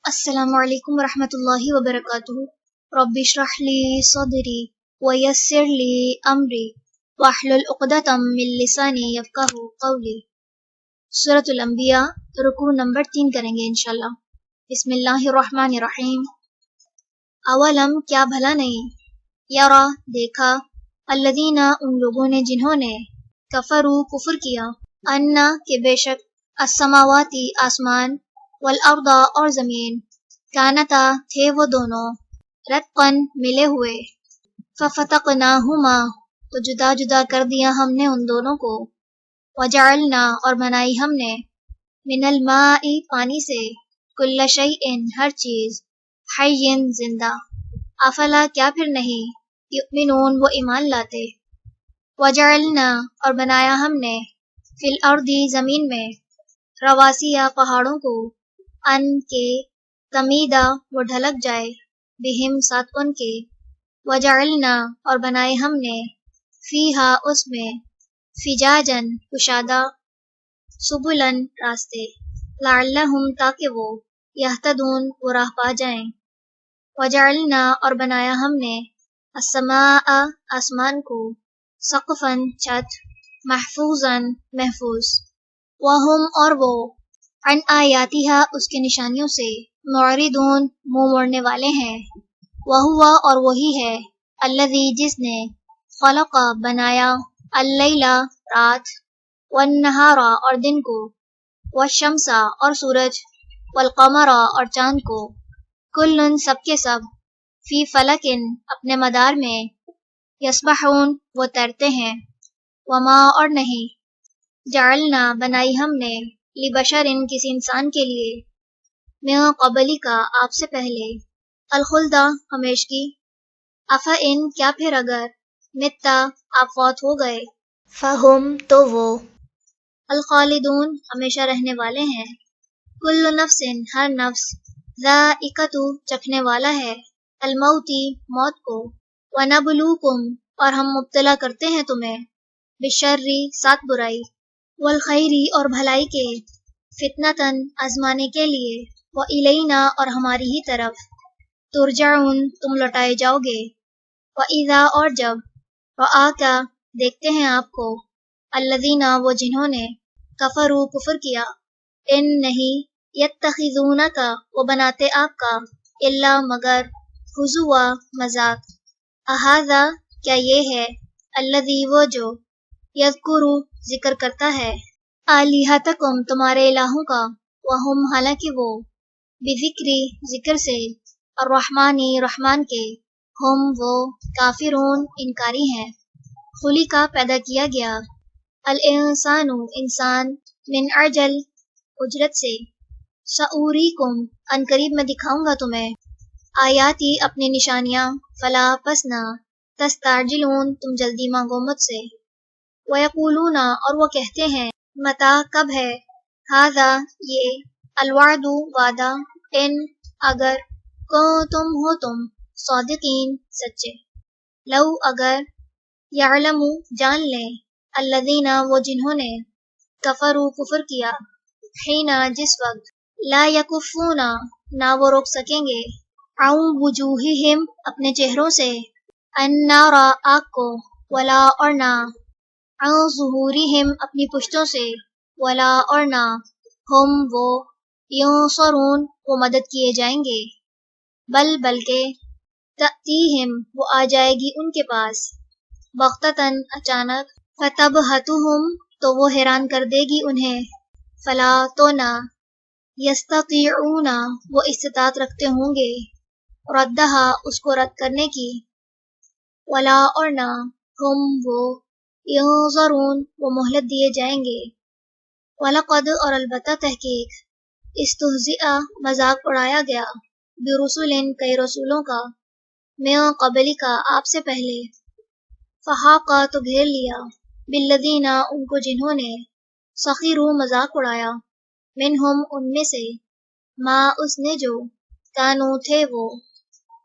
السلام علیکم ورحمۃ اللہ وبرکاتہ۔ رب اشرح لی صدری ویسر لی امری واحلل عقدۃ من لسانی یفقہوا قولی۔ سورۃ الانبیاء رکوع نمبر 3 کریں گے انشاءاللہ۔ بسم اللہ الرحمن الرحیم۔ اولم کیا بھلا نہیں، یرا دیکھا، الذین ان لوگوں نے جنہوں نے، کفروا کفر کیا، انا کہ بے شک، السماواتی آسمان، والارض اور زمین، کانتا تھے وہ دونوں، رتقاً ملے ہوئے، ففتقناہما تو جدا جدا کر دیا ہم نے ان دونوں کو، وجعلنا اور بنائی ہم نے، من الماء پانی سے، کل شیء ہر چیز، حی زندہ، افلا کیا پھر نہیں، یؤمنون وہ ایمان لاتے، وجعلنا اور بنایا ہم نے، فی الارض زمین میں، رواسیا پہاڑوں کو، ان کے تمیدہ وہ ڈھلک جائے، بہم ساتھ ان کے، وجعلنا اور بنائے ہم نے، فیہا اس میں، فجاجن کشادہ، سبلن راستے، لعلہم تاکہ وہ، یہتدون وہ راہ پا جائیں، وجعلنا اور بنایا ہم نے، السماء آسمان کو، سقفاً چھت، محفوظاً محفوظ، وہم اور وہ، عن آیاتہا اس کے نشانیوں سے، معرضون منہ موڑنے والے ہیں، وہوا اور وہی ہے، الذی جس نے، خلق بنایا، اللیل رات، والنہار اور دن کو، والشمس اور سورج، والقمر اور چاند کو، کلن سب کے سب، فی فلکن اپنے مدار میں، یسبحون وہ تیرتے ہیں، وما اور نہیں، جعلنا بنائی ہم نے، لبشرن کسی انسان کے لیے، من قبلی کا آپ سے پہلے، الخلدہ ہمیشگی، افا ان کیا پھر اگر، متا آپ فوت ہو گئے، فہم تو وہ، الخالدون ہمیشہ رہنے والے ہیں، کل نفس ہر نفس، ذائقۃ چکھنے والا ہے، الموت موت کو، ونبلوکم اور ہم مبتلا کرتے ہیں تمہیں، بالشر ساتھ برائی، والخیر اور بھلائی کے، فتنتاً آزمانے کے لیے، وإلینا اور ہماری ہی طرف، ترجعون تم لوٹائے جاؤ گے، وإذا اور جب، رآک دیکھتے ہیں آپ کو، الذین وہ جنہوں نے، کفروا کفر کیا، ان نہیں، یتخذونک وہ بناتے آپ کا، الا مگر، ہزوا مذاق، اہذا کیا یہ ہے، الذی وہ جو، یذکر ذکر کرتا ہے، آلہتکم تمہارے الہوں کا، وہم حالانکہ وہ، بذکری ذکر سے، الرحمن رحمان کے، ہم وہ، کافرون انکاری ہیں، خلقا پیدا کیا گیا، الانسان انسان، من عجل اجرت سے، سأوریکم ان قریب میں دکھاؤں گا تمہیں، آیاتی اپنی نشانیاں، فلا پس نہ، تستعجلون تم جلدی مانگو مجھ سے، وَيَقُولُونَ اور وہ کہتے ہیں، متی کب ہے، ھذا یہ، الوعد وعدہ، ان اگر، کنتم ہو تم، صادقین سچے، لو اگر، یعلم جان لیں، الذین وہ جنہوں نے، کفروا کفر کیا، حین جس وقت، لا یکفون نہ وہ روک سکیں گے، عن وجوہہم اپنے چہروں سے، النار آگ کو، ولا اور نہ، عن ظہورہم اپنی پشتوں سے، ولا اور نہ، ہم وہ، ینصرون وہ مدد کیے جائیں گے، بلکہ، تأتیہم وہ آ جائے گی ان کے پاس، بغتتاً اچانک، فتبہتہم تو وہ حیران کر دے گی انہیں، فلا تو نہ، یستطیعون وہ استطاعت رکھتے ہوں گے، ردہا اس کو رد کرنے کی، ولا اور نہ، ہم وہ، ینظرون وہ مہلت دیے جائیں گے، وَلَقَدْ اور البتہ تحقیق، استہزئ مذاق اڑایا گیا، برسل کئی رسولوں کا، من قبل کا آپ سے پہلے، فحاق تو گھیر لیا، بالذین ان کو جنہوں نے، سخروا مذاق اڑایا، منہم ان میں سے، ما اس نے جو، کانوا تھے وہ،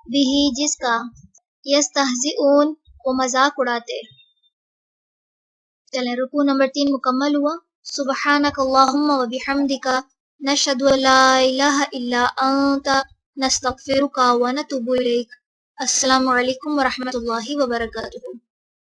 بہ جس کا، یستہزئون وہ مذاق اڑاتے۔ چلیں رکوع نمبر 3 مکمل ہوا۔ سبحانک اللہم و بحمدک نشهد أن لا إله إلا أنت نستغفرك ونتوب إليك. السلام علیکم ورحمۃ اللہ وبرکاتہ.